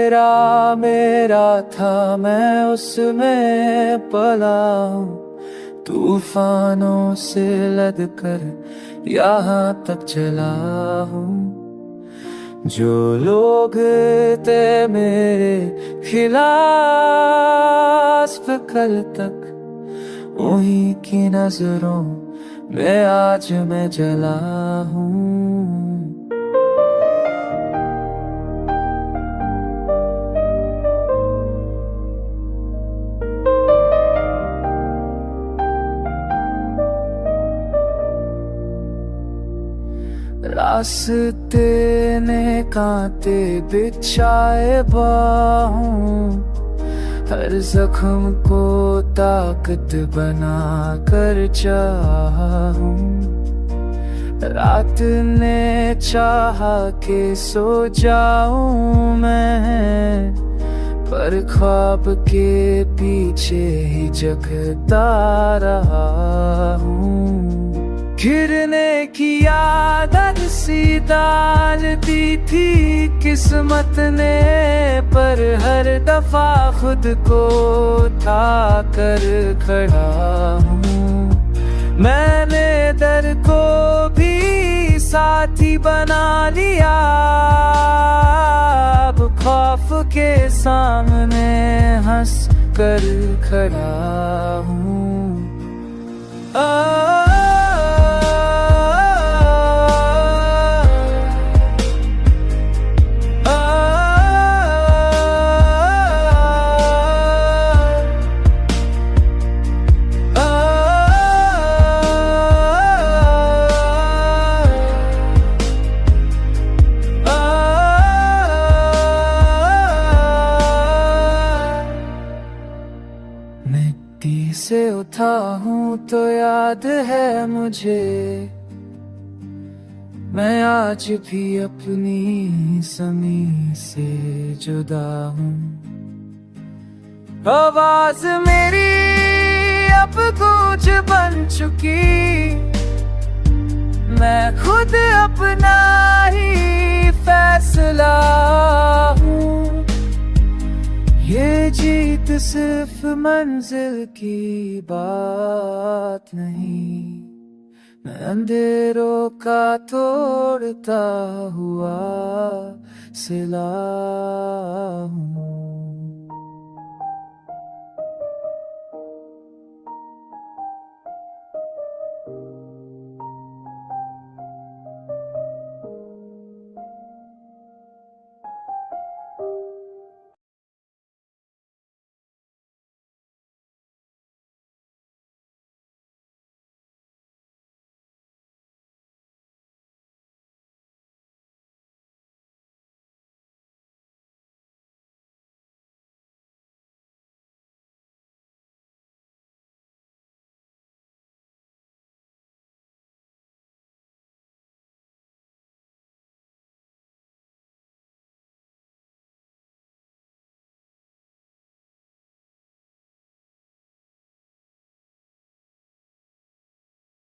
तेरा मेरा था, मैं उसमें पला हूँ। तूफानों से लद कर यहाँ तक चला हूँ। जो लोग थे मेरे खिलाफ कल तक, उन्हीं की नजरों में आज मैं जला हूँ। रास्ते ने कांटे बिछाए बाहों, हर जख्म को ताकत बना कर चाहूं। रात ने चाहा के सो जाऊं मैं, पर ख्वाब के पीछे ही जगता रहा हूँ। गिरने की आदत सी डालती थी किस्मत ने, पर हर दफा खुद को उठा कर खड़ा हूँ। मैंने डर को भी साथी बना लिया, अब खौफ के सामने हंस कर खड़ा हूँ। मिट्टी से उठा हूँ तो याद है मुझे, मैं आज भी अपनी ज़मीं से जुदा हूँ। आवाज मेरी अब गूंज बन चुकी, मैं खुद अपना ही फैसला हूँ। ये जीत सिर्फ मंजिल की बात नहीं, मैं अंधेरों का तोड़ता हुआ सिला हूँ।